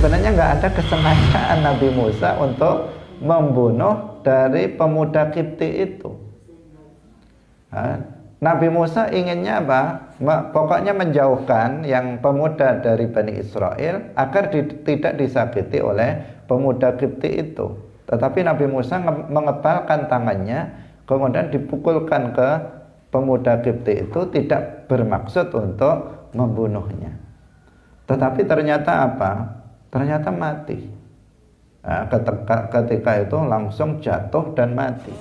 sebenarnya nggak ada kesengajaan Nabi Musa untuk membunuh dari pemuda Kipti itu. Nabi Musa inginnya apa? Pokoknya menjauhkan yang pemuda dari Bani Israel agar tidak disakiti oleh pemuda Kipti itu. Tetapi Nabi Musa mengebalkan tangannya, kemudian dipukulkan ke pemuda Kipti itu, tidak bermaksud untuk membunuhnya. Tetapi ternyata apa? Ternyata mati. Nah, ketika itu langsung jatuh dan mati.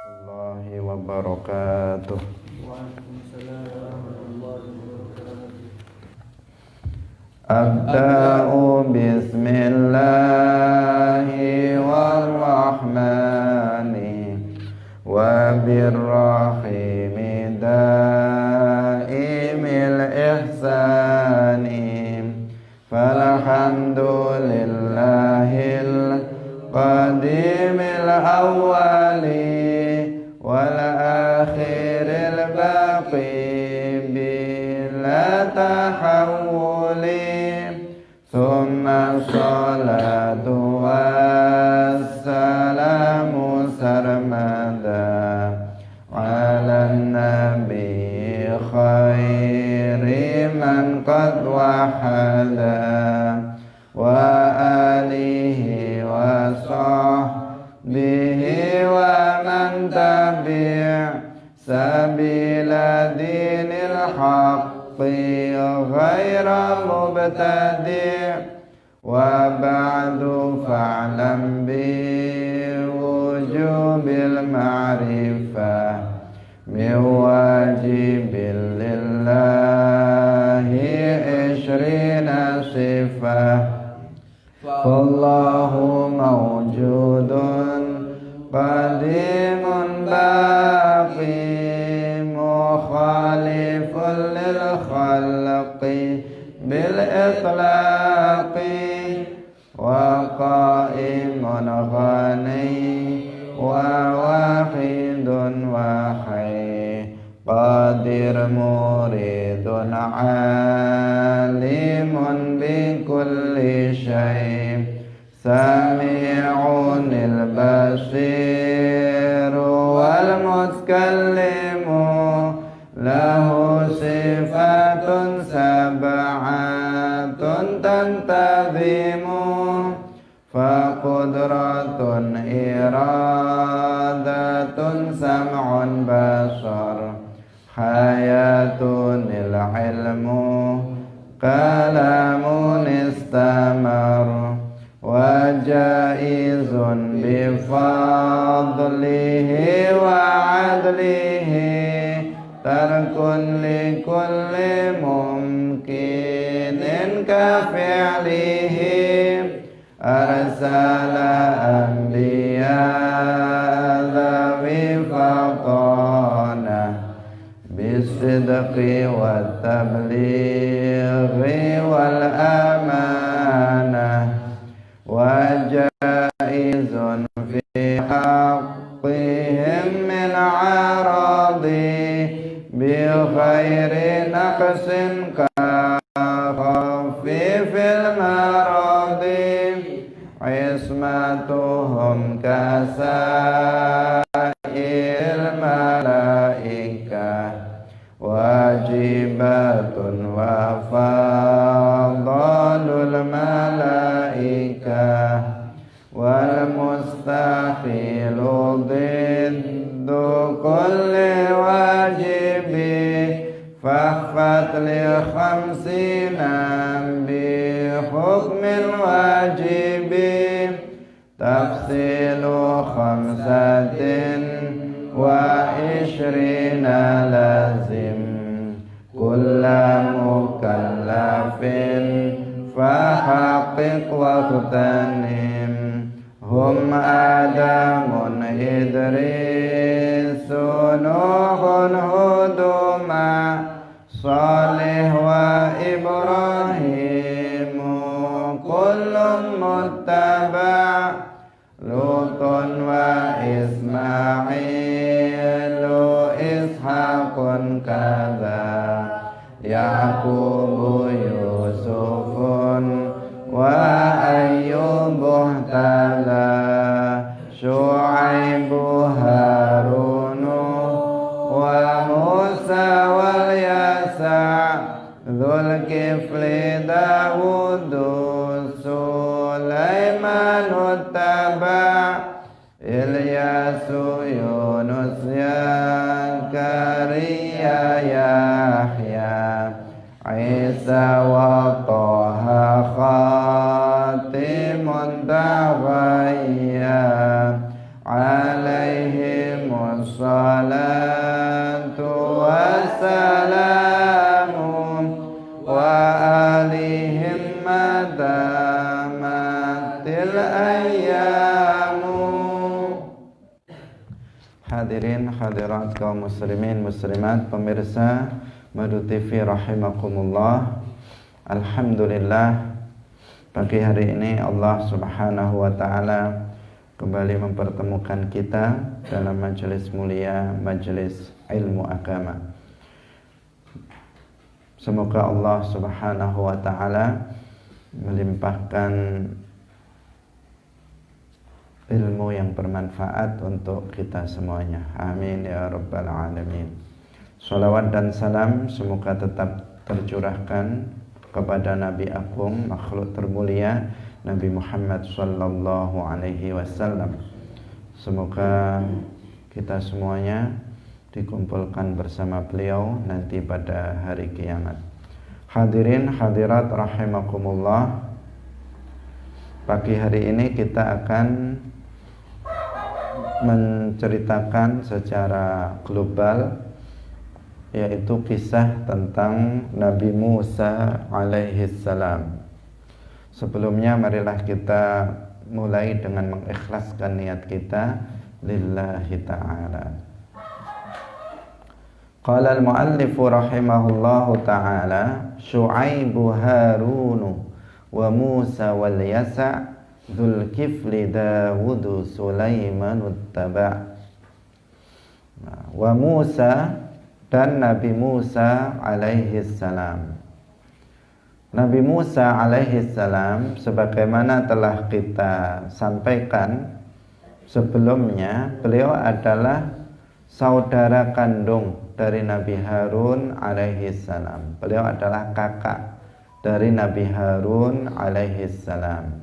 Allahi wabarakatuh. Abda'u bismillahi warrahmani wa birrahimi daimil ihsani falhamdulillahil qadimil awwali wal akhiril baqi bila tahawuli Summa salatu wassalamu sarmada ala nabi khairi man qad wahada wa alihi wa sahbihi wa man tabi' sabila dinil haqq غير مبتدع وبعد فاعلم بوجوب المعرفة من واجب لله 20 صفة فالله موجود قديم باقي مخالف للخلق بالإطلاق وقائم غني وواحد وحي قادر مريد عالم بكل شيء سميع البصير والمتكلم له صفات سبعة تنتظم فقدرة إرادة سمع بصر حياة العلم كلام استمر وجائز بفضله وعدله ترك لكل ممكن كفعله أرسل أنبياء ذوي فطانة بالصدق والتبليغ والأمانة وجائز في حقهم من عراضي بغير نقص كخفيف المرض عصمتهم كسائر الملائكة واجبات وفضل الملائكة والمستحيل ضد كل واجب فاخفت ل50 بحكم الواجب تفصيل 25 لازم كل مكلف فحقق واغتنم هم آدم إدريس نوح هود صالح وإبراهيم كل متبع لوط وإسماعيل Ismailu Ishaqun kadza Yaqubu Yusufun wa Ayyubu tala Syu'aibu Harunu wa Musa wal Yasa' Dzulkifli Dawudu Sulaiman Taba' Ilyasu Yunus Zakaria Yahya Isa wa Taha Khatimun Taghayya Alaihimus salatu wassalamu wa alihim madamatil ayyamu. Hadirin hadirat kaum muslimin muslimat pemirsa Madu TV rahimakumullah. Alhamdulillah, pagi hari ini Allah Subhanahu wa taala kembali mempertemukan kita dalam majelis mulia, majelis ilmu agama. Semoga Allah Subhanahu wa taala melimpahkan ilmu yang bermanfaat untuk kita semuanya. Amin ya rabbal alamin. Salawat dan salam semoga tetap tercurahkan kepada Nabi Agung, makhluk termulia, Nabi Muhammad sallallahu alaihi wasallam. Semoga kita semuanya dikumpulkan bersama beliau nanti pada hari kiamat. Hadirin hadirat rahimakumullah. Pagi hari ini kita akan menceritakan secara global, yaitu kisah tentang Nabi Musa alaihi salam. Sebelumnya marilah kita mulai dengan mengikhlaskan niat kita lillahi ta'ala. Qala al-muallif rahimahullahu ta'ala Syu'aibu Harunu wa Musa wal Yasa' Dzulkifli Dawudu Sulaiman Taba'. Wa Musa dan Nabi Musa alaihi salam. Nabi Musa alaihi salam sebagaimana telah kita sampaikan sebelumnya, beliau adalah saudara kandung dari Nabi Harun alaihi salam. Beliau adalah kakak dari Nabi Harun alaihi salam.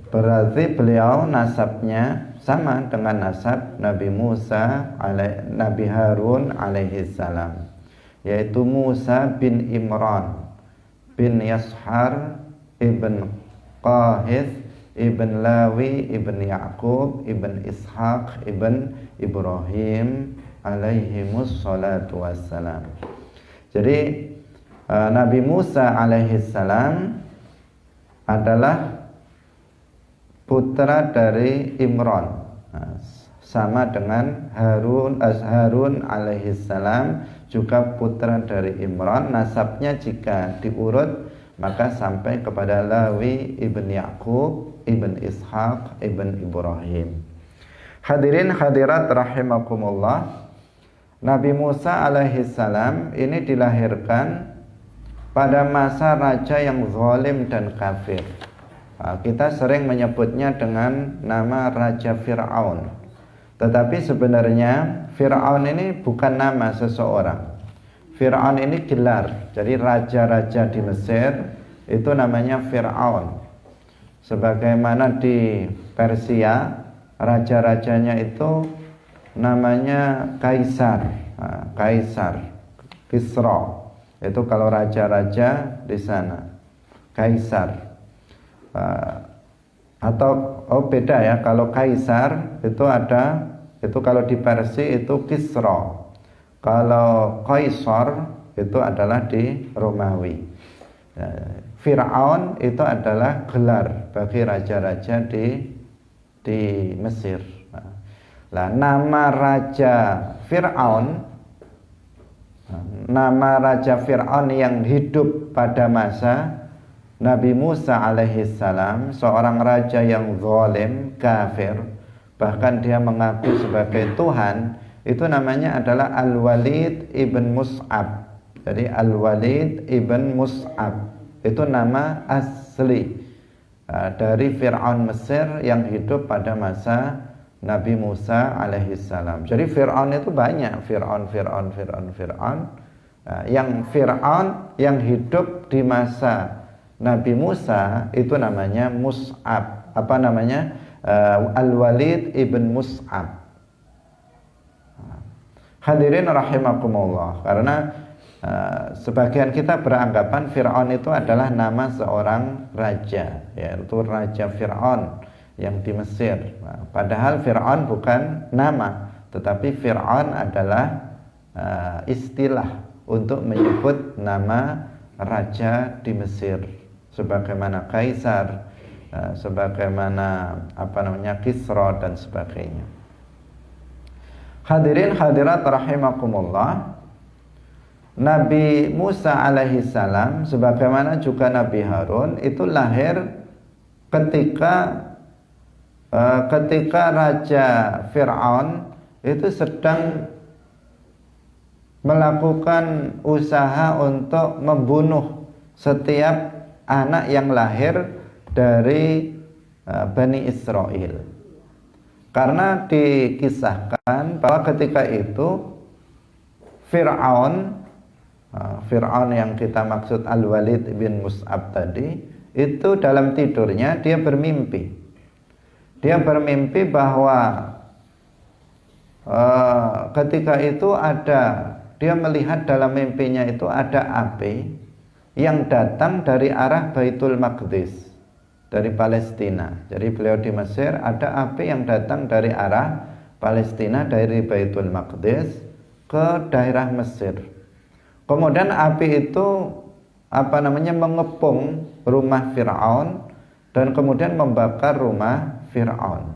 Berarti beliau nasabnya sama dengan nasab Nabi Nabi Harun alaihi salam, yaitu Musa bin Imran bin Yashar ibn Qahis ibn Lawi ibn Yaqub ibn Ishaq ibn Ibrahim alaihimus salatu wassalam. Jadi Nabi Musa alaihi salam adalah putra dari Imran, sama dengan Harun alaihi salam juga putra dari Imran. Nasabnya jika diurut maka sampai kepada Lawi ibn Yaqub ibn Ishaq ibn Ibrahim. Hadirin hadirat rahimakumullah. Nabi Musa alaihi salam ini dilahirkan pada masa raja yang zalim dan kafir. Kita sering menyebutnya dengan nama Raja Fir'aun. Tetapi sebenarnya Fir'aun ini bukan nama seseorang. Fir'aun ini gelar. Jadi raja-raja di Mesir itu namanya Fir'aun. Sebagaimana di Persia, raja-rajanya itu namanya Kaisar. Kaisar, Kisra. Itu kalau raja-raja di sana. Kaisar. Atau beda ya, kalau Kaisar itu kalau di Persia itu Kisra, kalau Kaisar itu adalah di Romawi. Fir'aun itu adalah gelar bagi raja-raja di Mesir. Nah, nama raja Fir'aun yang hidup pada masa Nabi Musa alaihi salam, seorang raja yang zalim, kafir, bahkan dia mengaku sebagai Tuhan, itu namanya adalah Al-Walid ibn Mus'ab. Jadi Al-Walid ibn Mus'ab itu nama asli dari Fir'aun Mesir yang hidup pada masa Nabi Musa alaihissalam. Jadi Fir'aun itu banyak, Fir'aun. Yang Fir'aun yang hidup di masa Nabi Musa itu namanya Mus'ab. Apa namanya? Al-Walid ibn Mus'ab. Hadirin rahimakumullah, karena sebagian kita beranggapan Fir'aun itu adalah nama seorang raja, yaitu Raja Fir'aun yang di Mesir. Padahal Fir'aun bukan nama, tetapi Fir'aun adalah istilah untuk menyebut nama raja di Mesir, sebagaimana Kaisar, sebagaimana Kisra dan sebagainya. Hadirin hadirat rahimakumullah, Nabi Musa alaihissalam sebagaimana juga Nabi Harun itu lahir ketika Raja Fir'aun itu sedang melakukan usaha untuk membunuh setiap anak yang lahir dari Bani Israel. Karena dikisahkan bahwa ketika itu Fir'aun yang kita maksud Al-Walid bin Mus'ab tadi, itu dalam tidurnya dia bermimpi. Dia bermimpi bahwa ketika itu dia melihat dalam mimpinya itu ada api yang datang dari arah Baitul Maqdis, dari Palestina. Jadi beliau di Mesir, ada api yang datang dari arah Palestina, dari Baitul Maqdis ke daerah Mesir. Kemudian api itu mengepung rumah Fir'aun dan kemudian membakar rumah Fir'aun.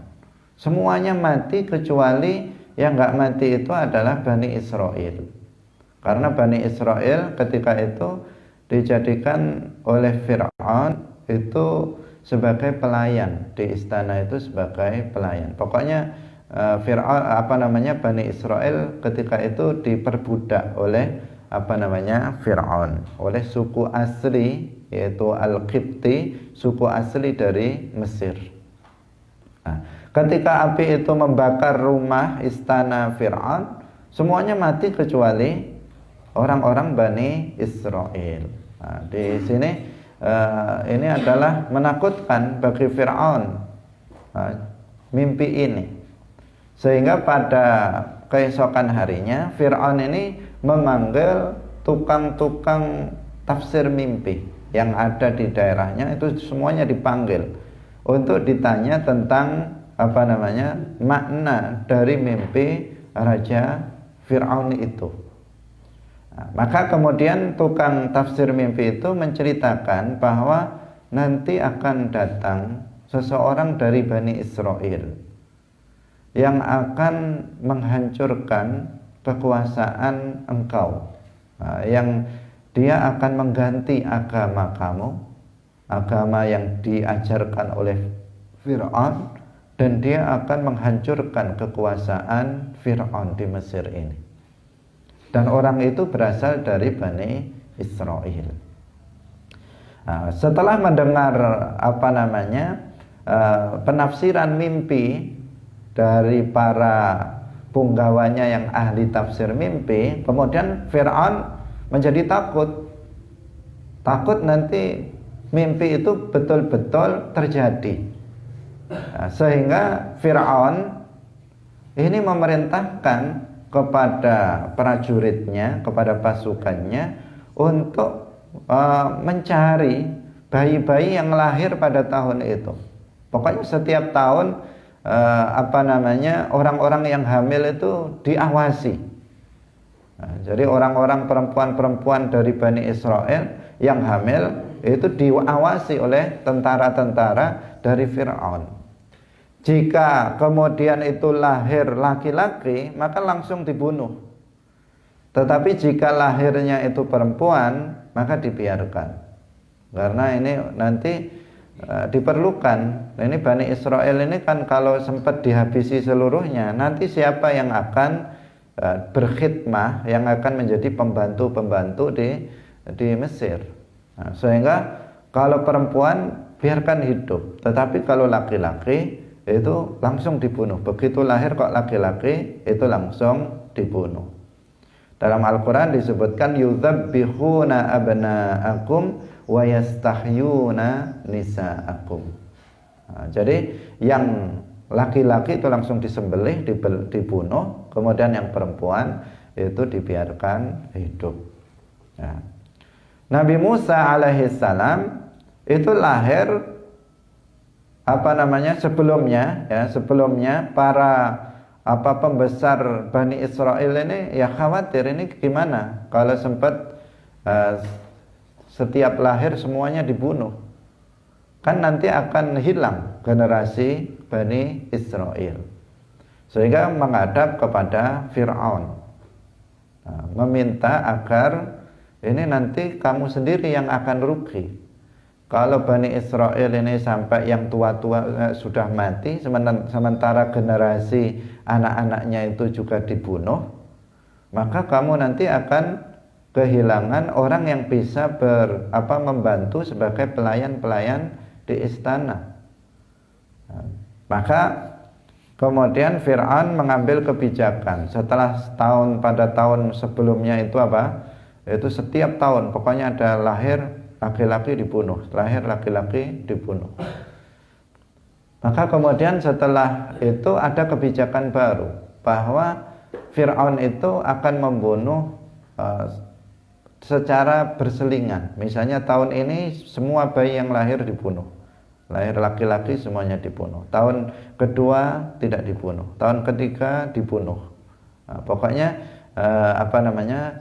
Semuanya mati kecuali yang nggak mati itu adalah Bani Israel. Karena Bani Israel ketika itu dijadikan oleh Fir'aun itu sebagai pelayan di istana, itu sebagai pelayan. Pokoknya Bani Israel ketika itu diperbudak oleh Fir'aun, oleh suku asli yaitu Al-Qibti, suku asli dari Mesir. Nah, ketika api itu membakar rumah istana Fir'aun, semuanya mati kecuali orang-orang Bani Israel. Nah, di sini ini adalah menakutkan bagi Fir'aun, mimpi ini, sehingga pada keesokan harinya Fir'aun ini memanggil tukang-tukang tafsir mimpi yang ada di daerahnya, itu semuanya dipanggil untuk ditanya tentang makna dari mimpi Raja Fir'aun itu. Nah, maka kemudian tukang tafsir mimpi itu menceritakan bahwa nanti akan datang seseorang dari Bani Israel yang akan menghancurkan kekuasaan engkau, yang dia akan mengganti agama kamu, agama yang diajarkan oleh Fir'aun, dan dia akan menghancurkan kekuasaan Fir'aun di Mesir ini. Dan orang itu berasal dari Bani Israel. Nah, setelah mendengar penafsiran mimpi dari para punggawanya yang ahli tafsir mimpi, kemudian Fir'aun menjadi takut nanti mimpi itu betul-betul terjadi. Nah, sehingga Fir'aun ini memerintahkan kepada prajuritnya, kepada pasukannya untuk mencari bayi-bayi yang lahir pada tahun itu. Pokoknya setiap tahun orang-orang yang hamil itu diawasi. Nah, jadi orang-orang perempuan-perempuan dari Bani Israel yang hamil itu diawasi oleh tentara-tentara dari Fir'aun. Jika kemudian itu lahir laki-laki, maka langsung dibunuh. Tetapi jika lahirnya itu perempuan, maka dibiarkan. Karena ini nanti diperlukan. Nah, ini Bani Israel ini kan kalau sempat dihabisi seluruhnya, nanti siapa yang akan berkhidmah, yang akan menjadi pembantu-pembantu di Mesir. Nah, sehingga kalau perempuan biarkan hidup, tetapi kalau laki-laki itu langsung dibunuh. Begitu lahir kok laki-laki itu langsung dibunuh. Dalam Al-Quran disebutkan yudzabbihuna abna'akum wa yastahyuna nisa'akum. Nah, jadi yang laki-laki itu langsung disembelih, dibunuh, kemudian yang perempuan itu dibiarkan hidup. Ya. Nabi Musa alaihissalam itu lahir sebelumnya para pembesar Bani Israel ini ya khawatir ini gimana kalau sempat setiap lahir semuanya dibunuh, kan nanti akan hilang generasi Bani Israel, sehingga menghadap kepada Fir'aun, meminta agar ini nanti kamu sendiri yang akan rugi. Kalau Bani Israel ini sampai yang tua-tua sudah mati, sementara generasi anak-anaknya itu juga dibunuh, maka kamu nanti akan kehilangan orang yang bisa membantu sebagai pelayan-pelayan di istana. Maka kemudian Fir'aun mengambil kebijakan setelah pada tahun sebelumnya itu itu setiap tahun pokoknya ada lahir laki-laki dibunuh, lahir laki-laki dibunuh. Maka kemudian setelah itu ada kebijakan baru bahwa Fir'aun itu akan membunuh secara berselingan. Misalnya tahun ini semua bayi yang lahir dibunuh, lahir laki-laki semuanya dibunuh. Tahun kedua tidak dibunuh, tahun ketiga dibunuh. Pokoknya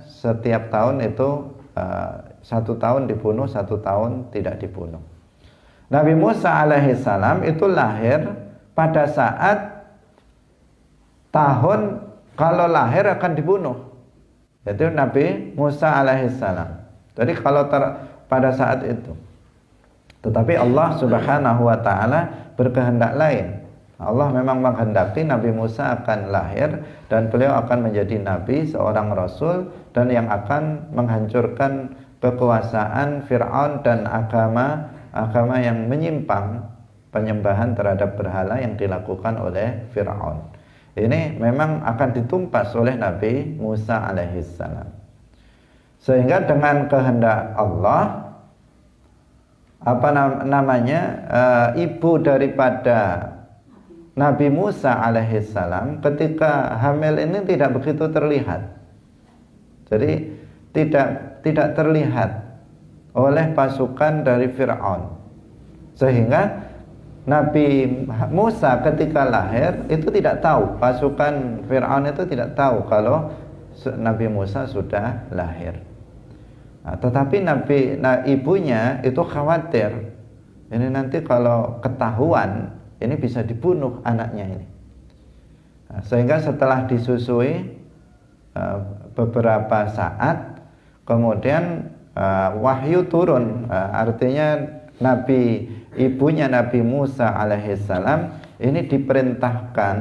setiap tahun itu 1 tahun dibunuh, 1 tahun tidak dibunuh. Nabi Musa alaihissalam itu lahir pada saat tahun kalau lahir akan dibunuh, yaitu Nabi Musa alaihissalam. Jadi kalau pada saat itu, tetapi Allah subhanahu wa ta'ala berkehendak lain. Allah memang menghendaki Nabi Musa akan lahir dan beliau akan menjadi nabi, seorang rasul, dan yang akan menghancurkan kekuasaan Fir'aun dan agama yang menyimpang, penyembahan terhadap berhala yang dilakukan oleh Fir'aun. Ini memang akan ditumpas oleh Nabi Musa alaihissalam. Sehingga dengan kehendak Allah, ibu daripada Nabi Musa alaihissalam ketika hamil ini tidak begitu terlihat. Jadi tidak terlihat oleh pasukan dari Fir'aun, sehingga Nabi Musa ketika lahir itu tidak tahu, pasukan Fir'aun itu tidak tahu kalau Nabi Musa sudah lahir. Tetapi ibunya itu khawatir, ini nanti kalau ketahuan ini bisa dibunuh anaknya ini. Sehingga setelah disusui beberapa saat, kemudian wahyu turun. Artinya ibunya Nabi Musa alaihissalam ini diperintahkan,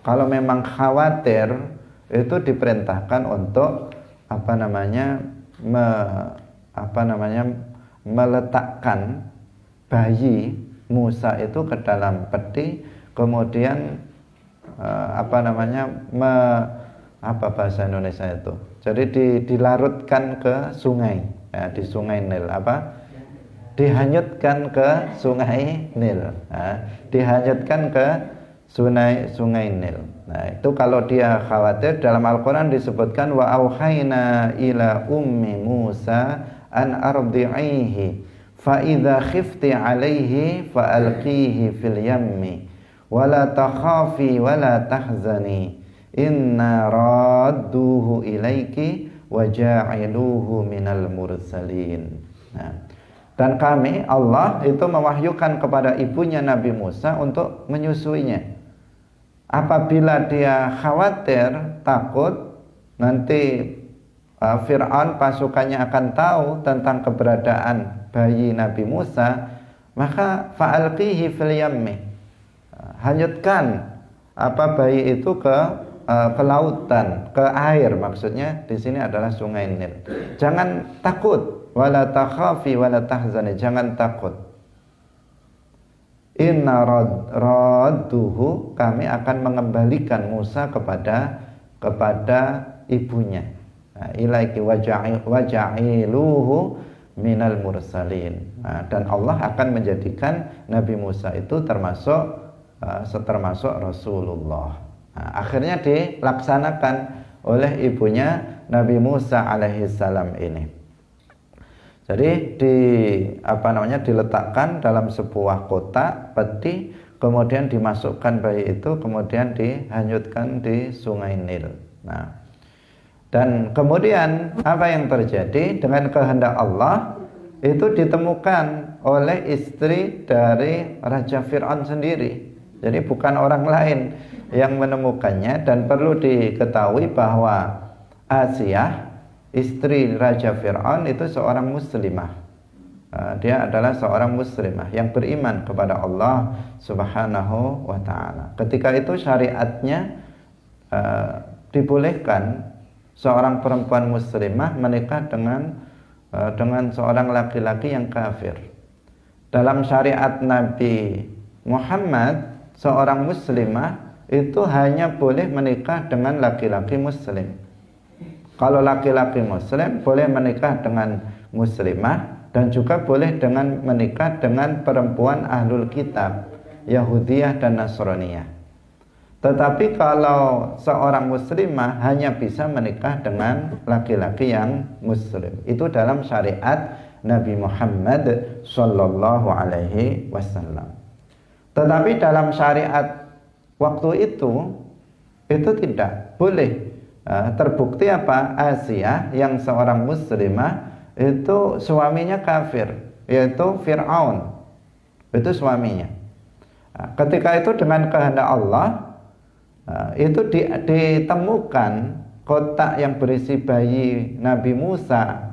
kalau memang khawatir itu diperintahkan untuk meletakkan bayi Musa itu ke dalam peti, kemudian bahasa Indonesia itu, jadi dilarutkan ke sungai, di sungai Nil, dihanyutkan ke sungai Nil, dihanyutkan ke sungai Nil. Nah, itu kalau dia khawatir, dalam Al-Quran disebutkan wa auhayna ila ummi Musa an ardi'ihi fa idza khifti alaihi fa alqihi fil yammi wa la takhafi wa la tahzani inna radduhu ilaiki wa ja'iluhu minal mursalin. Nah, dan kami, Allah itu mewahyukan kepada ibunya Nabi Musa untuk menyusuinya. Apabila dia khawatir, takut nanti Fir'aun pasukannya akan tahu tentang keberadaan bayi Nabi Musa, maka fa'alqihi fil yammi, hanyutkan bayi itu ke lautan, ke air. Maksudnya di sini adalah sungai Nil. Jangan takut, wala takhafi wala tahzani, jangan takut. Inna radduhu, kami akan mengembalikan Musa kepada ibunya. Ilaiki waja'iluhu minal mursalin. Dan Allah akan menjadikan Nabi Musa itu termasuk Rasulullah. Akhirnya dilaksanakan oleh ibunya Nabi Musa alaihissalam ini. Jadi diletakkan dalam sebuah kotak peti, kemudian dimasukkan bayi itu, kemudian dihanyutkan di sungai Nil. Dan kemudian apa yang terjadi dengan kehendak Allah, itu ditemukan oleh istri dari Raja Fir'aun sendiri. Jadi bukan orang lain yang menemukannya. Dan perlu diketahui bahwa Asiyah, istri Raja Fir'aun, itu seorang muslimah. Dia adalah seorang muslimah yang beriman kepada Allah Subhanahu wa ta'ala. Ketika itu syariatnya dibolehkan seorang perempuan muslimah menikah dengan seorang laki-laki yang kafir. Dalam syariat Nabi Muhammad, seorang muslimah itu hanya boleh menikah dengan laki-laki muslim. Kalau laki-laki muslim boleh menikah dengan muslimah, dan juga boleh menikah dengan perempuan ahlul kitab, Yahudiyah dan Nasraniyah. Tetapi kalau seorang muslimah hanya bisa menikah dengan laki-laki yang muslim. Itu dalam syariat Nabi Muhammad sallallahu alaihi wasallam. Tetapi dalam syariat waktu itu tidak boleh. Terbukti Asiyah yang seorang muslimah itu suaminya kafir, yaitu Fir'aun. Itu suaminya. Ketika itu dengan kehendak Allah, itu ditemukan kotak yang berisi bayi Nabi Musa,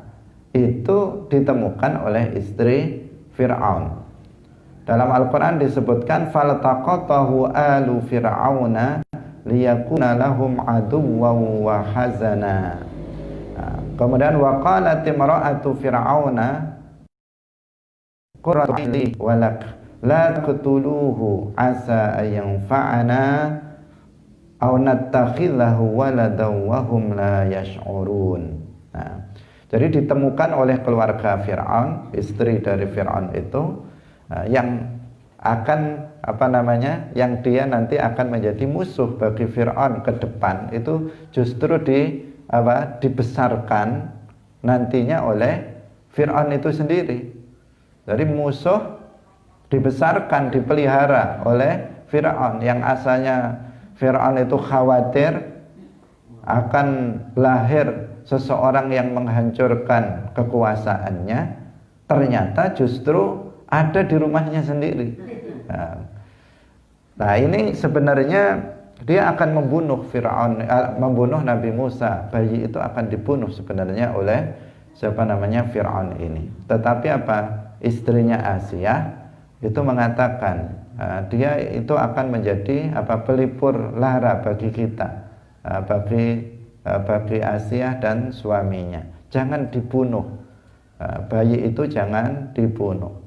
itu ditemukan oleh istri Fir'aun. Dalam Al-Quran disebutkan faltaqatahu alu fir'auna liyakuna lahum aduwwan wa hazana. Kemudian waqalat imra'atu fir'auna qurratu li walak la taqtuluhu asa an yanfa'ana aw nattakhidhahu waladan wa hum la yash'urun. Jadi ditemukan oleh keluarga Fir'aun, istri dari Fir'aun itu, yang akan yang dia nanti akan menjadi musuh bagi Fir'aun ke depan, itu justru dibesarkan nantinya oleh Fir'aun itu sendiri. Jadi musuh dibesarkan, dipelihara oleh Fir'aun, yang asalnya Fir'aun itu khawatir akan lahir seseorang yang menghancurkan kekuasaannya, ternyata justru ada di rumahnya sendiri. Nah, ini sebenarnya dia akan membunuh Fir'aun, membunuh Nabi Musa. Bayi itu akan dibunuh sebenarnya oleh Fir'aun ini. Tetapi istrinya Asiyah itu mengatakan dia itu akan menjadi pelipur lara bagi kita, bagi Asiyah dan suaminya. Jangan dibunuh, bayi itu jangan dibunuh.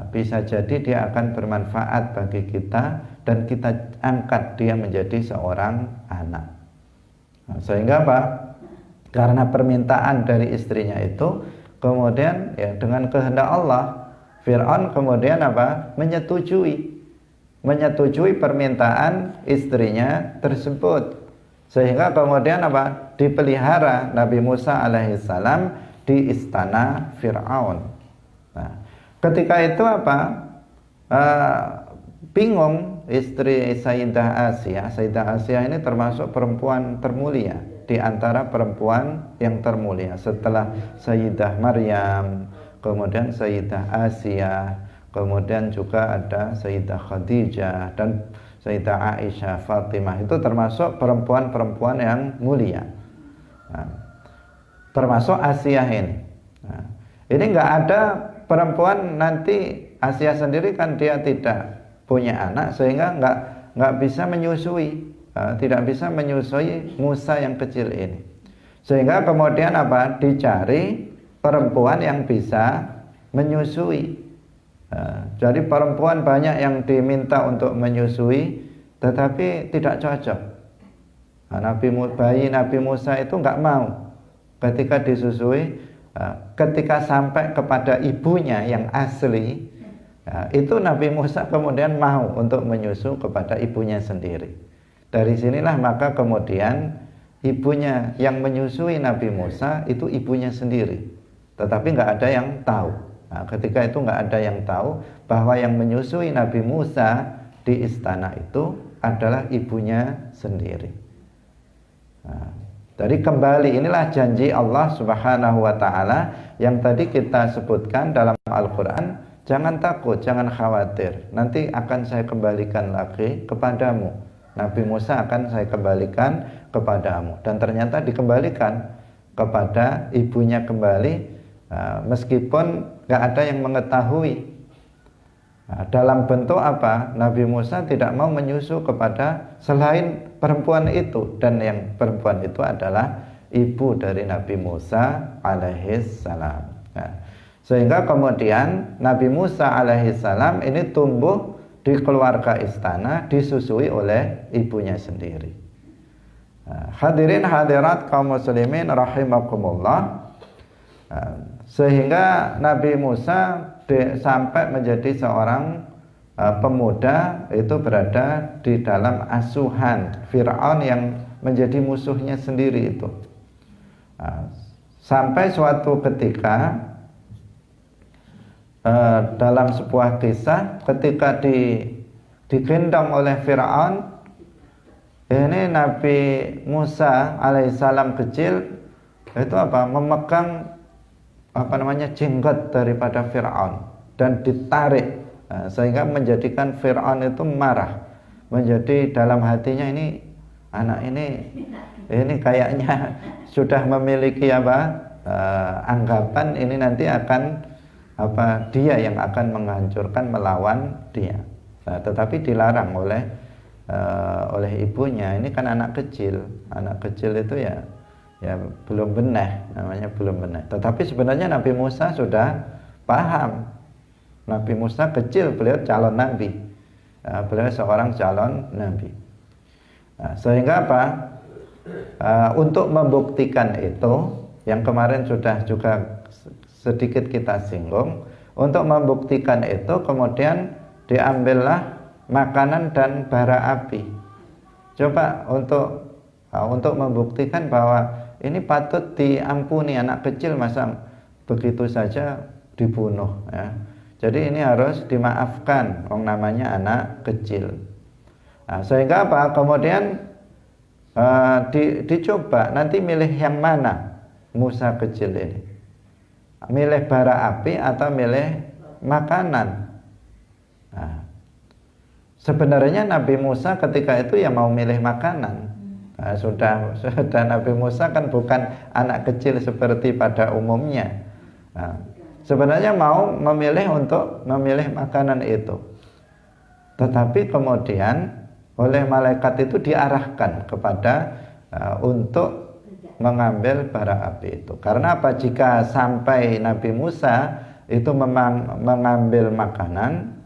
Bisa jadi dia akan bermanfaat bagi kita, dan kita angkat dia menjadi seorang anak. Sehingga karena permintaan dari istrinya itu, kemudian dengan kehendak Allah, Fir'aun kemudian menyetujui permintaan istrinya tersebut, sehingga kemudian dipelihara Nabi Musa alaihissalam di istana Fir'aun. Ketika itu bingung istri Sayyidah Asiyah. Sayyidah Asiyah ini termasuk perempuan termulia di antara perempuan yang termulia setelah Sayyidah Maryam, kemudian Sayyidah Asiyah, kemudian juga ada Sayyidah Khadijah dan Sayyidah Aisyah, Fatimah. Itu termasuk perempuan-perempuan yang mulia. Termasuk Asiyah ini. Ini enggak ada perempuan nanti Asia sendiri kan dia tidak punya anak sehingga nggak bisa menyusui, tidak bisa menyusui Musa yang kecil ini. Sehingga kemudian apa? Dicari perempuan yang bisa menyusui. Jadi perempuan banyak yang diminta untuk menyusui, tetapi tidak cocok. Bayi Nabi Musa itu nggak mau ketika disusui. Ketika sampai kepada ibunya yang asli, itu Nabi Musa kemudian mau untuk menyusu kepada ibunya sendiri. Dari sinilah maka kemudian ibunya yang menyusui Nabi Musa itu ibunya sendiri, tetapi nggak ada yang tahu. Ketika itu nggak ada yang tahu bahwa yang menyusui Nabi Musa di istana itu adalah ibunya sendiri. Jadi kembali inilah janji Allah Subhanahu wa taala yang tadi kita sebutkan dalam Al-Qur'an, jangan takut, jangan khawatir. Nanti akan saya kembalikan lagi kepadamu. Nabi Musa akan saya kembalikan kepadamu, dan ternyata dikembalikan kepada ibunya kembali, meskipun gak ada yang mengetahui. Dalam bentuk apa? Nabi Musa tidak mau menyusu kepada selain perempuan itu, dan yang perempuan itu adalah ibu dari Nabi Musa alaihissalam. Sehingga kemudian Nabi Musa alaihissalam ini tumbuh di keluarga istana, disusui oleh ibunya sendiri. Hadirin hadirat kaum muslimin rahimakumullah. Sehingga Nabi Musa sampai menjadi seorang pemuda itu berada di dalam asuhan Fir'aun yang menjadi musuhnya sendiri itu. Sampai suatu ketika dalam sebuah kisah ketika digendong oleh Fir'aun, ini Nabi Musa alaihissalam kecil itu memegang jenggot daripada Fir'aun dan ditarik, sehingga menjadikan Fir'aun itu marah. Menjadi dalam hatinya, ini anak ini kayaknya sudah memiliki anggapan ini nanti akan dia yang akan menghancurkan, melawan dia. Tetapi dilarang oleh ibunya. Ini kan anak kecil itu ya belum benar, namanya belum benar. Tetapi sebenarnya Nabi Musa sudah paham. Nabi Musa kecil, beliau calon nabi, beliau seorang calon nabi. Sehingga untuk membuktikan itu, yang kemarin sudah juga sedikit kita singgung, untuk membuktikan itu kemudian diambillah makanan dan bara api. Coba untuk membuktikan bahwa ini patut diampuni, anak kecil masa begitu saja dibunuh, ya. Jadi ini harus dimaafkan, namanya anak kecil. Sehingga kemudian dicoba nanti milih yang mana Musa kecil ini, milih bara api atau milih makanan. Sebenarnya Nabi Musa ketika itu ya mau milih makanan. Sudah Nabi Musa kan bukan anak kecil seperti pada umumnya. Sebenarnya mau untuk memilih makanan itu. Tetapi kemudian oleh malaikat itu diarahkan kepada untuk mengambil bara api itu. Karena jika sampai Nabi Musa itu memang mengambil makanan,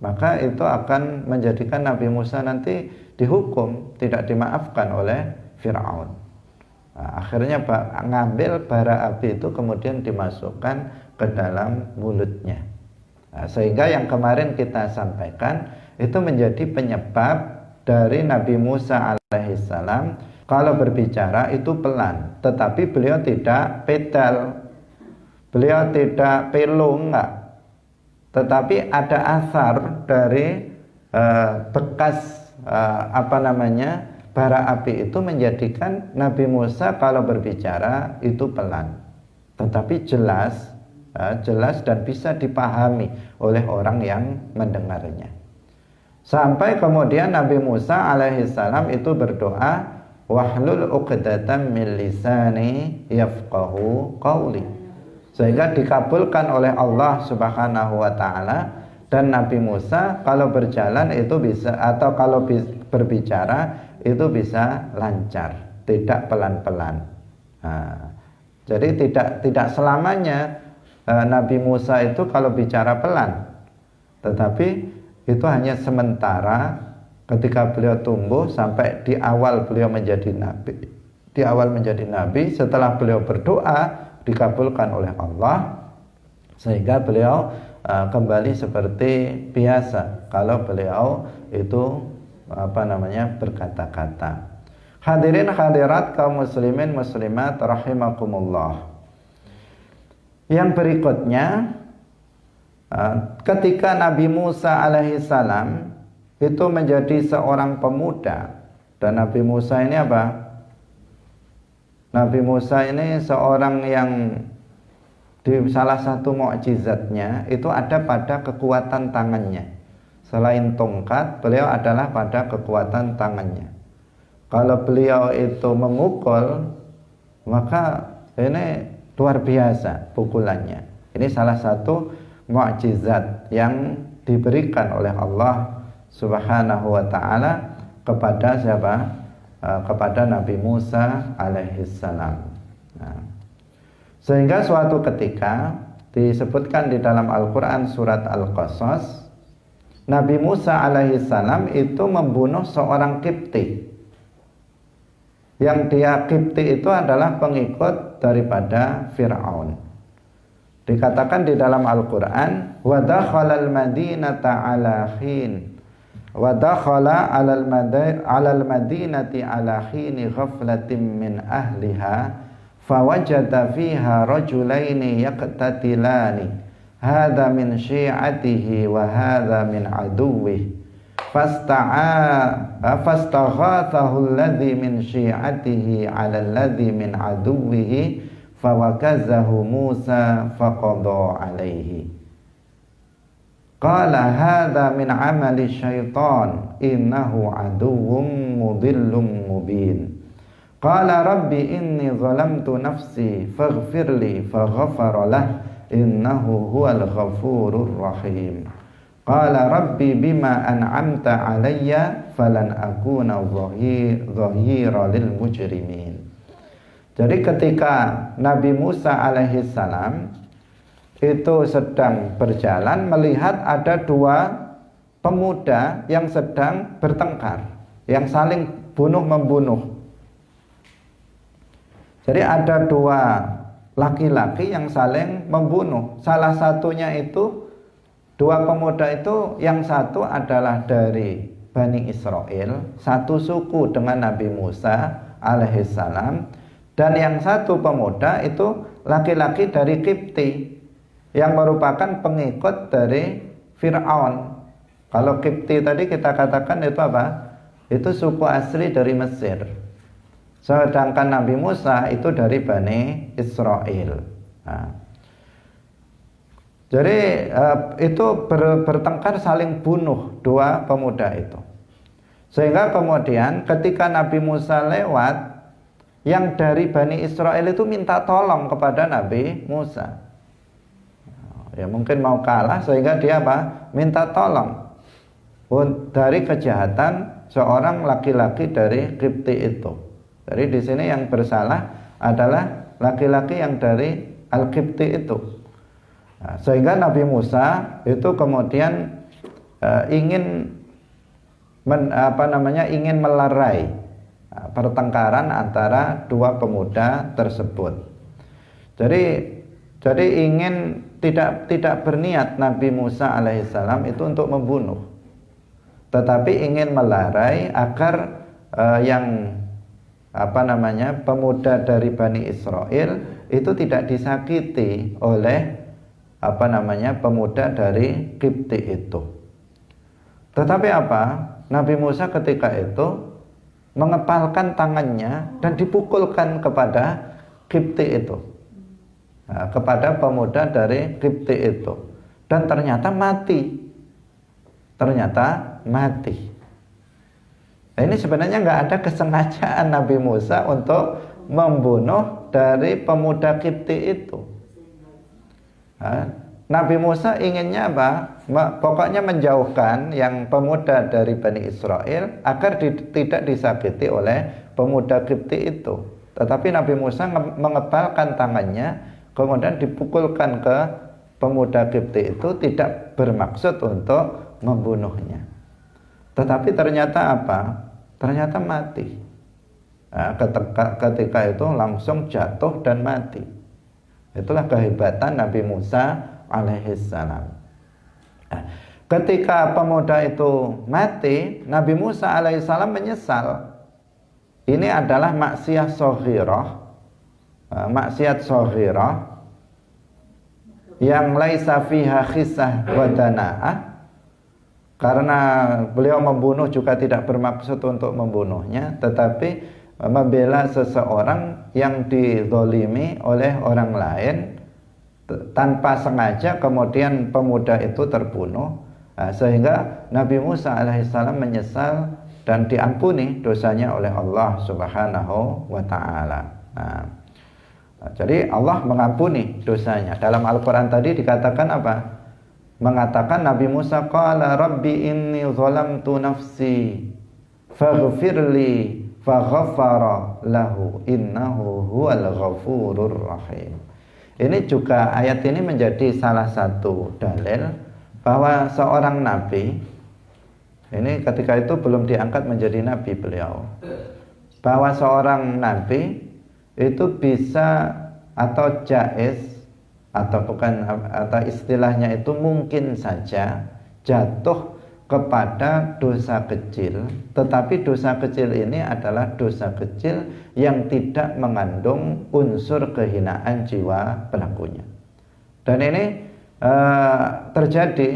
maka itu akan menjadikan Nabi Musa nanti dihukum, tidak dimaafkan oleh Fir'aun. Akhirnya ngambil bara api itu kemudian dimasukkan ke dalam mulutnya. Sehingga yang kemarin kita sampaikan itu menjadi penyebab dari Nabi Musa alaihissalam kalau berbicara itu pelan, tetapi beliau tidak pedal, beliau tidak pelung, enggak. Tetapi ada asar dari bekas bara api itu menjadikan Nabi Musa kalau berbicara itu pelan, tetapi jelas dan bisa dipahami oleh orang yang mendengarnya. Sampai kemudian Nabi Musa alaihissalam itu berdoa, wahlul 'uqdatam min lisani yafqahu qawli, sehingga dikabulkan oleh Allah Subhanahu wa taala dan Nabi Musa kalau berjalan itu bisa, atau kalau berbicara itu bisa lancar, tidak pelan-pelan. Nah, jadi tidak selamanya Nabi Musa itu kalau bicara pelan, tetapi itu hanya sementara ketika beliau tumbuh sampai di awal beliau menjadi nabi. Di awal menjadi nabi, setelah beliau berdoa dikabulkan oleh Allah, sehingga beliau kembali seperti biasa kalau beliau itu berkata-kata. Hadirin hadirat kaum muslimin muslimat rahimakumullah. Yang berikutnya, ketika Nabi Musa alaihissalam itu menjadi seorang pemuda, dan Nabi Musa ini apa? Nabi Musa ini seorang yang di salah satu mukjizatnya itu ada pada kekuatan tangannya. Selain tongkat, beliau adalah pada kekuatan tangannya. Kalau beliau itu memukul, maka ini luar biasa pukulannya. Ini salah satu mukjizat yang diberikan oleh Allah Subhanahu wa taala kepada siapa? Kepada Nabi Musa alaihissalam. Nah, sehingga suatu ketika disebutkan di dalam Al-Qur'an surat Al-Qasas, Nabi Musa alaihissalam itu membunuh seorang Qibti. Yang dia Qibti itu adalah pengikut daripada Fir'aun. Dikatakan di dalam Al-Qur'an, wa dakhalal madinata ala hin, wa dakhala alal madinati ala hin ghaflatin min ahliha fawajada fiha rajulaini yaqtatilani hadha min syi'atihi wa hadha min aduwwihi fastaghathahu alladhi min syi'atihi 'ala alladhi min aduwwihi fawakazahu Musa faqada 'alaihi qala hadha min 'amali syaitan innahu aduwwun mudillun mubin qala rabbi inni zalamtu nafsi faghfirli faghfara lahu innahu huwal ghafurur rahim. Qala rabbi bima an'amta alayya falan akuna dhahira lil mujrimin. Jadi ketika Nabi Musa alaihissalam itu sedang berjalan, melihat ada dua pemuda yang sedang bertengkar, yang saling bunuh-membunuh. Jadi ada dua laki-laki yang saling membunuh. Salah satunya itu, dua pemuda itu, yang satu adalah dari Bani Israel, satu suku dengan Nabi Musa alaihissalam, dan yang satu pemuda itu laki-laki dari Qibti yang merupakan pengikut dari Fir'aun. Kalau Qibti tadi kita katakan itu apa? Itu suku asli dari Mesir. Sedangkan Nabi Musa itu dari Bani Israel. Nah, jadi itu bertengkar saling bunuh dua pemuda itu. Sehingga kemudian ketika Nabi Musa lewat, yang dari Bani Israel itu minta tolong kepada Nabi Musa. Ya mungkin mau kalah sehingga dia apa? Minta tolong dari kejahatan seorang laki-laki dari Qibti itu. Jadi di sini yang bersalah adalah laki-laki yang dari Al-Qibti itu. Nah, sehingga Nabi Musa itu kemudian ingin melerai pertengkaran antara dua pemuda tersebut. Jadi ingin tidak berniat Nabi Musa alaihissalam itu untuk membunuh, tetapi ingin melerai agar pemuda dari Bani Israel itu tidak disakiti oleh pemuda dari Qibti itu. Tetapi Nabi Musa ketika itu mengepalkan tangannya dan dipukulkan kepada Qibti itu, kepada pemuda dari Qibti itu, dan ternyata mati. Nah, ini sebenarnya nggak ada kesengajaan Nabi Musa untuk membunuh dari pemuda Qibti itu. Nabi Musa inginnya apa? Pokoknya menjauhkan yang pemuda dari Bani Israel agar tidak disakiti oleh pemuda Kipti itu. Tetapi Nabi Musa mengebalkan tangannya, kemudian dipukulkan ke pemuda Kipti itu, tidak bermaksud untuk membunuhnya. Tetapi ternyata apa? Ternyata mati. Nah, ketika itu langsung jatuh dan mati. Itulah kehebatan Nabi Musa alaihissalam. Nah, ketika pemuda itu mati, Nabi Musa alaihissalam menyesal. Ini adalah maksiat shaghirah, maksiat shaghirah yang laisa fiha khisah wa dana'ah. Karena beliau membunuh juga tidak bermaksud untuk membunuhnya, tetapi membela seseorang yang dizalimi oleh orang lain tanpa sengaja, kemudian pemuda itu terbunuh. Sehingga Nabi Musa alaihissalam menyesal dan diampuni dosanya oleh Allah subhanahu wa ta'ala. Jadi Allah mengampuni dosanya. Dalam Al-Quran tadi dikatakan apa? Mengatakan Nabi Musa, qala rabbi inni zalamtu nafsi faghfirli faghfara lahu innahu huwal ghafurur rahim. Ini juga, ayat ini menjadi salah satu dalil bahwa seorang nabi, ini ketika itu belum diangkat menjadi nabi beliau, bahwa seorang nabi itu bisa atau jaiz atau bukan, atau istilahnya itu mungkin saja jatuh kepada dosa kecil, tetapi dosa kecil ini adalah dosa kecil yang tidak mengandung unsur kehinaan jiwa pelakunya. Dan ini terjadi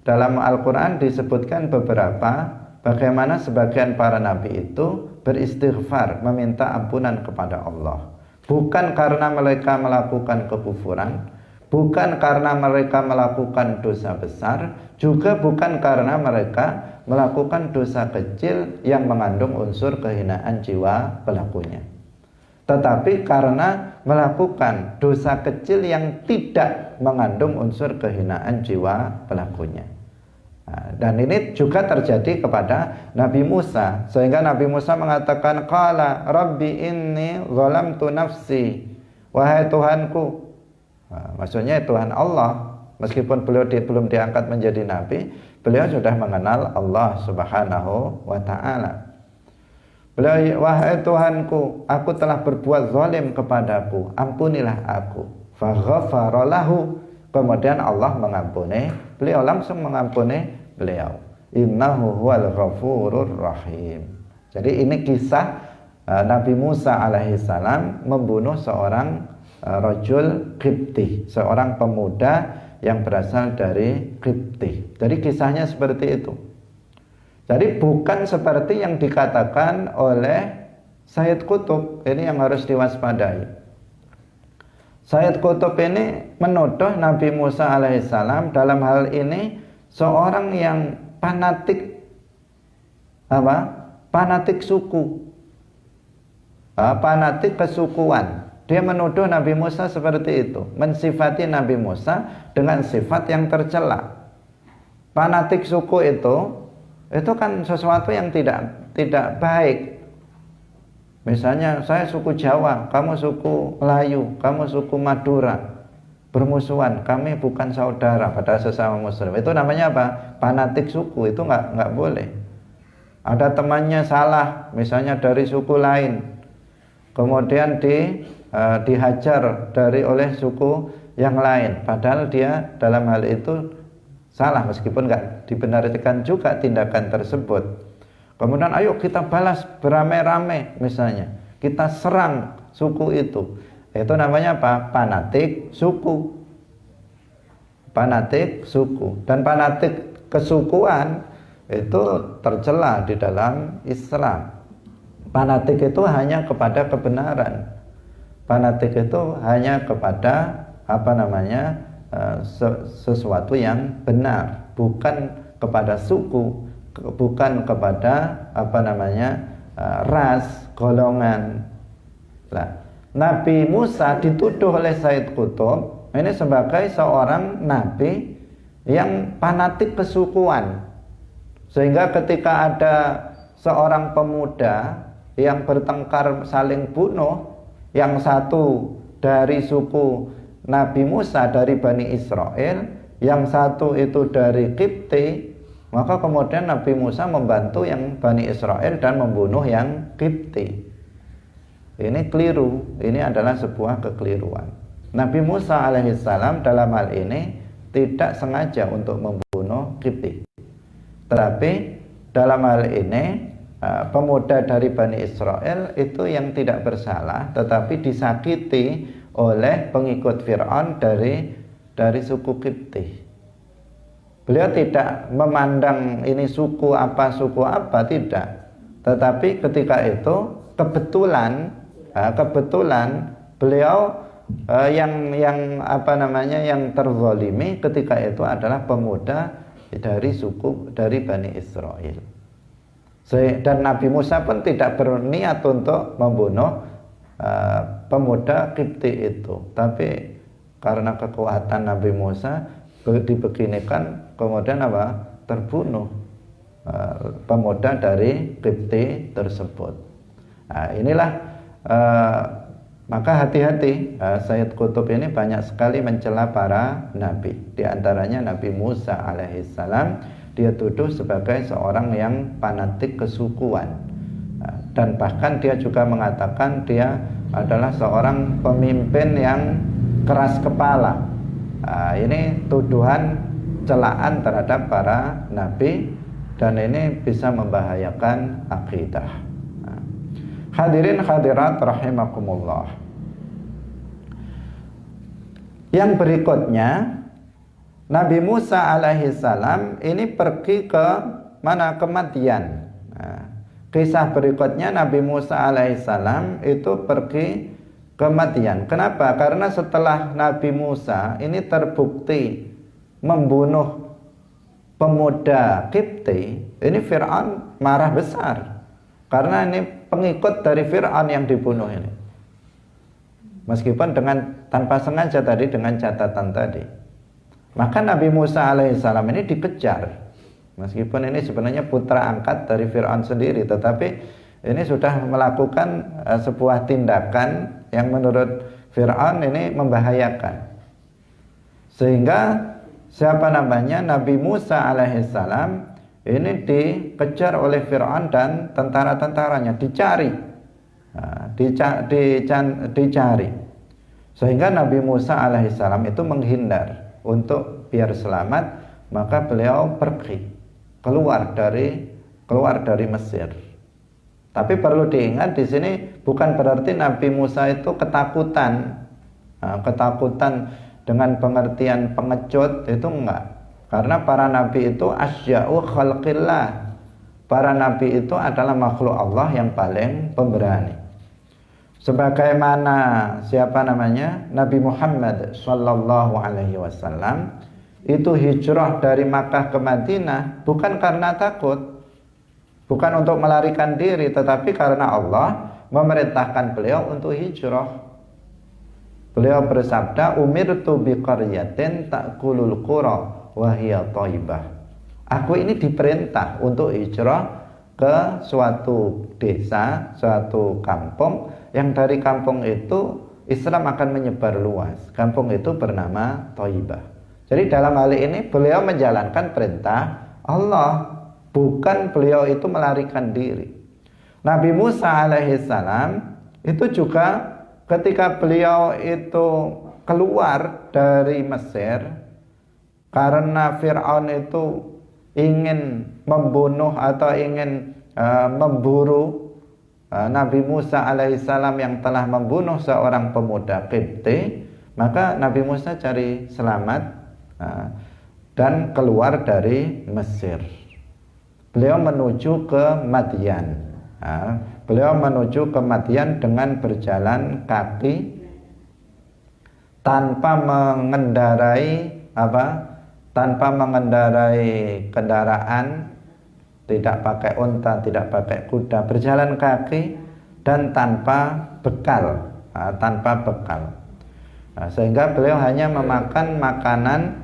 dalam Al-Quran, disebutkan beberapa bagaimana sebagian para nabi itu beristighfar, meminta ampunan kepada Allah, bukan karena mereka melakukan kekufuran, bukan karena mereka melakukan dosa besar, juga bukan karena mereka melakukan dosa kecil yang mengandung unsur kehinaan jiwa pelakunya, tetapi karena melakukan dosa kecil yang tidak mengandung unsur kehinaan jiwa pelakunya. Dan ini juga terjadi kepada Nabi Musa, sehingga Nabi Musa mengatakan, qala rabbi inni zalamtu nafsi, wahai Tuhanku. Maksudnya Tuhan Allah, meskipun beliau belum diangkat menjadi nabi, beliau sudah mengenal Allah subhanahu wa ta'ala. Beliau, wahai Tuhanku, aku telah berbuat zalim kepadaku, ampunilah aku. Faghfara lahu, kemudian Allah mengampuni beliau, langsung mengampuni beliau. Innahu huwal ghafurur rahim. Jadi ini kisah Nabi Musa alaihissalam membunuh seorang rajul Qibti, seorang pemuda yang berasal dari Qibti. Jadi kisahnya seperti itu. Jadi bukan seperti yang dikatakan oleh Sayyid Qutb. Ini yang harus diwaspadai. Sayyid Qutb ini menuduh Nabi Musa alaihissalam dalam hal ini seorang yang fanatik, fanatik suku, fanatik kesukuan. Dia menuduh Nabi Musa seperti itu, mensifati Nabi Musa dengan sifat yang tercela. Fanatik suku itu kan sesuatu yang tidak baik. Misalnya saya suku Jawa, kamu suku Melayu, kamu suku Madura, bermusuhan, kami bukan saudara pada sesama Muslim. Itu namanya apa? Fanatik suku. Itu nggak boleh. Ada temannya salah, misalnya dari suku lain, kemudian dihajar oleh suku yang lain, padahal dia dalam hal itu salah, meskipun nggak dibenarkan juga tindakan tersebut. Kemudian ayo kita balas beramai-ramai, misalnya kita serang suku itu namanya apa? Fanatik suku. Fanatik suku dan fanatik kesukuan itu tercela di dalam Islam. Fanatik itu hanya kepada kebenaran. Fanatik itu hanya kepada sesuatu yang benar, bukan kepada suku, bukan kepada ras, golongan. Nah, Nabi Musa dituduh oleh Sayyid Qutb Ini sebagai seorang nabi yang fanatik kesukuan, sehingga ketika ada seorang pemuda yang bertengkar saling bunuh, yang satu dari suku Nabi Musa dari Bani Israel, yang satu itu dari Kipti, maka kemudian Nabi Musa membantu yang Bani Israel dan membunuh yang Kipti. Ini keliru, ini adalah sebuah kekeliruan. Nabi Musa alaihissalam dalam hal ini tidak sengaja untuk membunuh Kipti, tetapi dalam hal ini pemuda dari Bani Israel itu yang tidak bersalah, tetapi disakiti oleh pengikut Fir'aun dari suku Kipti. Beliau tidak memandang ini suku apa tidak, tetapi ketika itu kebetulan beliau yang terzalimi ketika itu adalah pemuda dari Bani Israel. Dan Nabi Musa pun tidak berniat untuk membunuh pemuda Kipti itu, tapi karena kekuatan Nabi Musa dibeginikan, kemudian terbunuh pemuda dari Kipti tersebut. Nah, inilah maka hati-hati, Sayyid Qutb ini banyak sekali mencela para nabi. Di antaranya Nabi Musa alaihissalam, dia tuduh sebagai seorang yang fanatik kesukuan, dan bahkan dia juga mengatakan dia adalah seorang pemimpin yang keras kepala. Ini tuduhan celaan terhadap para nabi, dan ini bisa membahayakan akidah. Hadirin hadirat rahimakumullah. Yang berikutnya, Nabi Musa alaihissalam ini pergi ke mana? Ke Madian. Kisah berikutnya Nabi Musa alaihissalam itu pergi ke Madian. Kenapa? Karena setelah Nabi Musa ini terbukti membunuh pemuda Kipti, ini Fir'aun marah besar, karena ini pengikut dari Fir'aun yang dibunuh ini, meskipun tanpa sengaja tadi, dengan catatan tadi. Maka Nabi Musa alaihissalam ini dikejar, meskipun ini sebenarnya putra angkat dari Fir'aun sendiri, tetapi ini sudah melakukan sebuah tindakan yang menurut Fir'aun ini membahayakan, sehingga Nabi Musa alaihissalam ini dikejar oleh Fir'aun dan tentara-tentaranya, dicari, sehingga Nabi Musa alaihissalam itu menghindar untuk biar selamat. Maka beliau pergi keluar dari Mesir. Tapi perlu diingat, di sini bukan berarti Nabi Musa itu ketakutan dengan pengertian pengecut, itu enggak. Karena para nabi itu asya'u khalqillah. Para nabi itu adalah makhluk Allah yang paling pemberani. Sebagaimana Nabi Muhammad sallallahu alaihi wasallam itu hijrah dari Makkah ke Madinah bukan karena takut, bukan untuk melarikan diri, tetapi karena Allah memerintahkan beliau untuk hijrah. Beliau bersabda, umirtu biqaryatin ta'kulul qura wahiyya thayyibah. Aku ini diperintah untuk hijrah ke suatu desa, suatu kampung, yang dari kampung itu Islam akan menyebar luas. Kampung itu bernama Thayyibah. Jadi dalam hal ini beliau menjalankan perintah Allah, bukan beliau itu melarikan diri. Nabi Musa alaihissalam itu juga ketika beliau itu keluar dari Mesir, karena Fir'aun itu ingin membunuh atau ingin memburu Nabi Musa alaihissalam yang telah membunuh seorang pemuda Kipti, maka Nabi Musa cari selamat dan keluar dari Mesir. Beliau menuju ke Madian. Beliau menuju ke Madian dengan berjalan kaki, tanpa mengendarai kendaraan, tidak pakai unta, tidak pakai kuda, berjalan kaki dan tanpa bekal. Nah, sehingga beliau hanya memakan makanan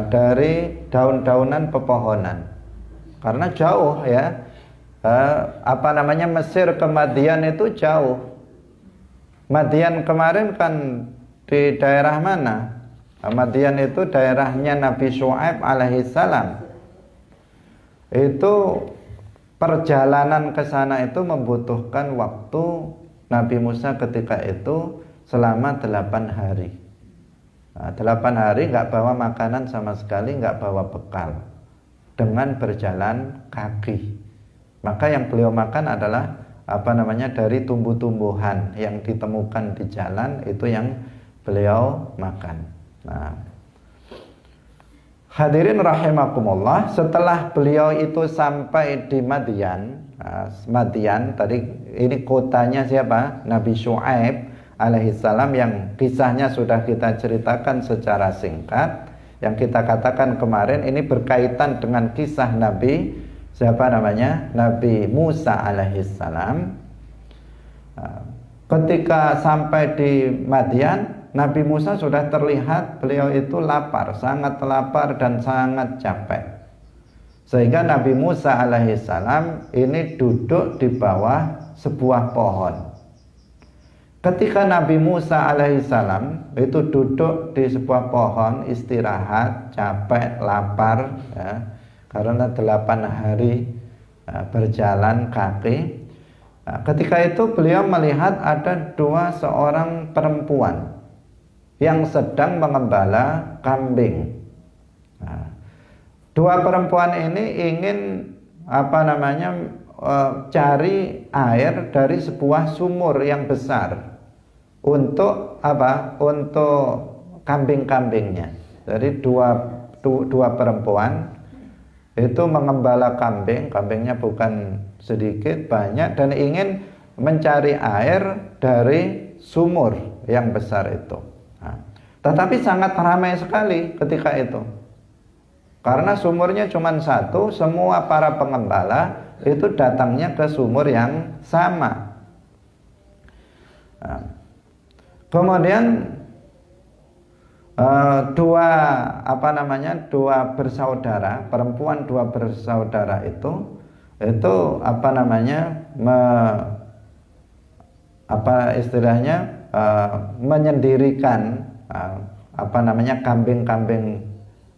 dari daun-daunan pepohonan. Karena jauh ya, Mesir ke Madian itu jauh. Madian kemarin kan di daerah mana? Madian itu daerahnya Nabi Syu'aib alaihissalam. Itu perjalanan ke sana itu membutuhkan waktu Nabi Musa ketika itu selama 8 hari. Nah, 8 hari nggak bawa makanan sama sekali, nggak bawa bekal, dengan berjalan kaki. Maka yang beliau makan adalah dari tumbuh-tumbuhan yang ditemukan di jalan, itu yang beliau makan. Nah, hadirin rahimakumullah, setelah beliau itu sampai di Madian, Madian tadi ini kotanya siapa? Nabi Syu'aib alaihissalam, yang kisahnya sudah kita ceritakan secara singkat. Yang kita katakan kemarin ini berkaitan dengan kisah Nabi Nabi Musa alaihissalam. Ketika sampai di Madian, Nabi Musa sudah terlihat beliau itu lapar, sangat lapar dan sangat capek. Sehingga Nabi Musa alaihissalam ini duduk di bawah sebuah pohon. Ketika Nabi Musa alaihissalam itu duduk di sebuah pohon, istirahat, capek, lapar ya, karena 8 hari berjalan kaki. Ketika itu beliau melihat ada seorang perempuan yang sedang mengembala kambing. Dua perempuan ini ingin cari air dari sebuah sumur yang besar untuk untuk kambing-kambingnya. Jadi dua perempuan itu mengembala kambingnya bukan sedikit, banyak, dan ingin mencari air dari sumur yang besar itu. Tetapi sangat ramai sekali ketika itu, karena sumurnya cuma satu. Semua para pengembala itu datangnya ke sumur yang sama. Kemudian dua bersaudara perempuan, dua bersaudara itu menyendirikan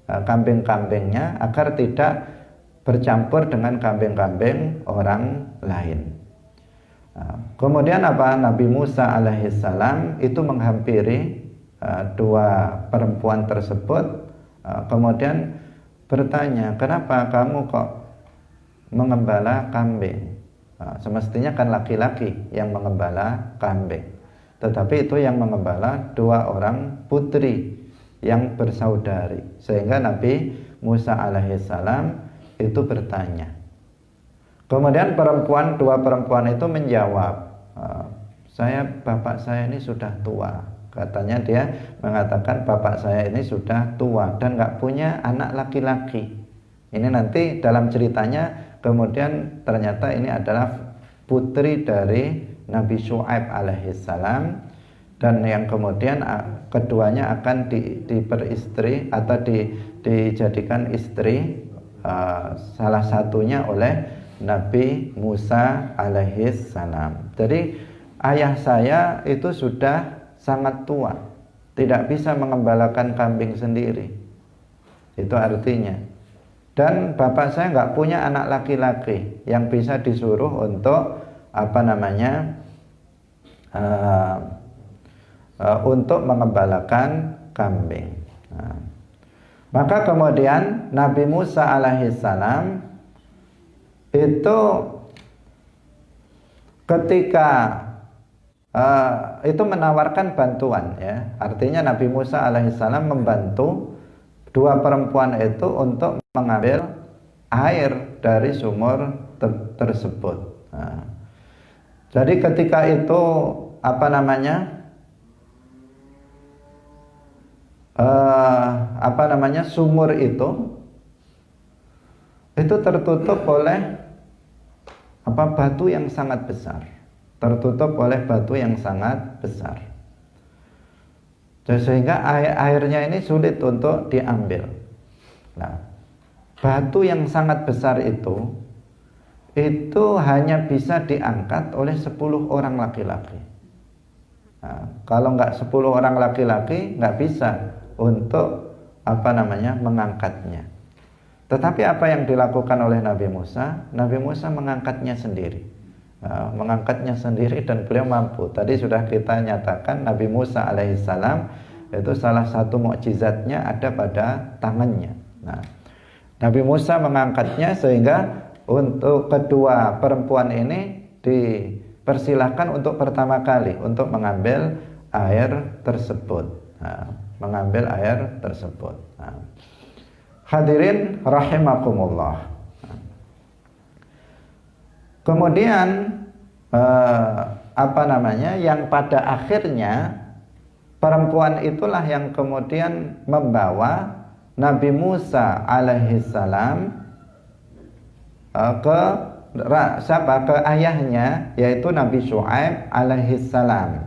kambing-kambingnya agar tidak bercampur dengan kambing-kambing orang lain. Kemudian Nabi Musa alaihissalam itu menghampiri dua perempuan tersebut, kemudian bertanya, kenapa kamu kok mengembala kambing? Semestinya kan laki-laki yang mengembala kambing, tetapi itu yang mengembala dua orang putri yang bersaudari. Sehingga Nabi Musa alaihissalam itu bertanya. Kemudian dua perempuan itu menjawab, bapak saya ini sudah tua. Katanya dia mengatakan, bapak saya ini sudah tua dan nggak punya anak laki-laki. Ini nanti dalam ceritanya kemudian ternyata ini adalah putri dari Nabi Syu'aib alaihissalam, dan yang kemudian keduanya akan diperistri atau dijadikan istri, salah satunya oleh Nabi Musa alaihissalam. Jadi ayah saya itu sudah sangat tua, tidak bisa mengembalakan kambing sendiri. Itu artinya. Dan bapak saya nggak punya anak laki-laki yang bisa disuruh untuk untuk mengembalakan kambing. Maka kemudian Nabi Musa alaihissalam itu ketika itu menawarkan bantuan, ya. Artinya Nabi Musa alaihissalam membantu dua perempuan itu untuk mengambil air dari sumur tersebut. Jadi ketika itu sumur itu tertutup oleh batu yang sangat besar. sehingga airnya ini sulit untuk diambil. Nah, batu yang sangat besar itu hanya bisa diangkat oleh 10 orang laki-laki. Nah, kalau nggak 10 orang laki-laki nggak bisa untuk mengangkatnya. Tetapi apa yang dilakukan oleh Nabi Musa? Nabi Musa mengangkatnya sendiri. Nah, mengangkatnya sendiri dan beliau mampu. Tadi sudah kita nyatakan Nabi Musa alaihissalam itu salah satu mukjizatnya ada pada tangannya. Nah, Nabi Musa mengangkatnya sehingga untuk kedua perempuan ini dipersilahkan untuk pertama kali untuk mengambil air tersebut. Nah, mengambil air tersebut. Nah, hadirin rahimakumullah. Kemudian yang pada akhirnya perempuan itulah yang kemudian membawa Nabi Musa alaihissalam ke ayahnya, yaitu Nabi Syuaib alaihissalam.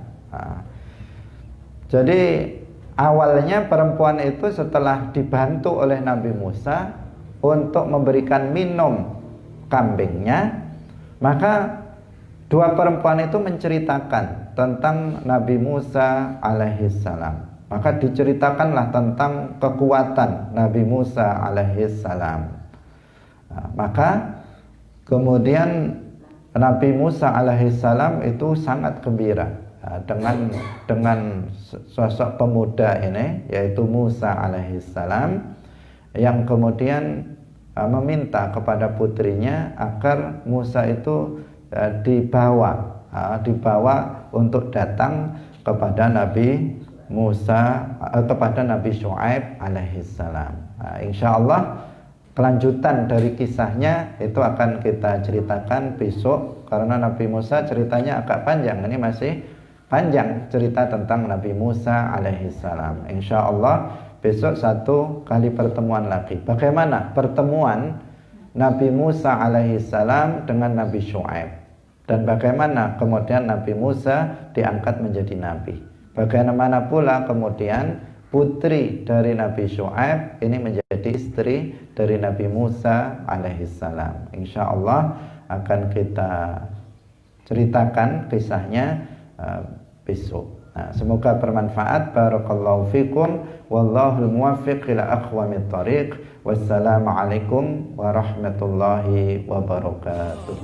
Jadi awalnya perempuan itu setelah dibantu oleh Nabi Musa untuk memberikan minum kambingnya, maka dua perempuan itu menceritakan tentang Nabi Musa alaihissalam. Maka diceritakanlah tentang kekuatan Nabi Musa alaihissalam. Nah, maka kemudian Nabi Musa alaihissalam itu sangat gembira dengan sosok pemuda ini, yaitu Musa alaihissalam, yang kemudian meminta kepada putrinya agar Musa itu dibawa untuk datang kepada Nabi Musa, kepada Nabi Syuaib alaihissalam. Nah, insyaallah kelanjutan dari kisahnya itu akan kita ceritakan besok, karena Nabi Musa ceritanya agak panjang. Ini masih panjang cerita tentang Nabi Musa alaihissalam. Insyaallah besok satu kali pertemuan lagi. Bagaimana pertemuan Nabi Musa alaihissalam dengan Nabi Syuaib, dan bagaimana kemudian Nabi Musa diangkat menjadi nabi. Bagaimana pula kemudian putri dari Nabi Syuaib ini menjadi istri dari Nabi Musa alaihissalam. Insyaallah akan kita ceritakan kisahnya besok. Nah, semoga bermanfaat. Barakallahu fikum. Wallahul muwaffiq ila aqwamit thariq. Wassalamualaikum warahmatullahi wabarakatuh.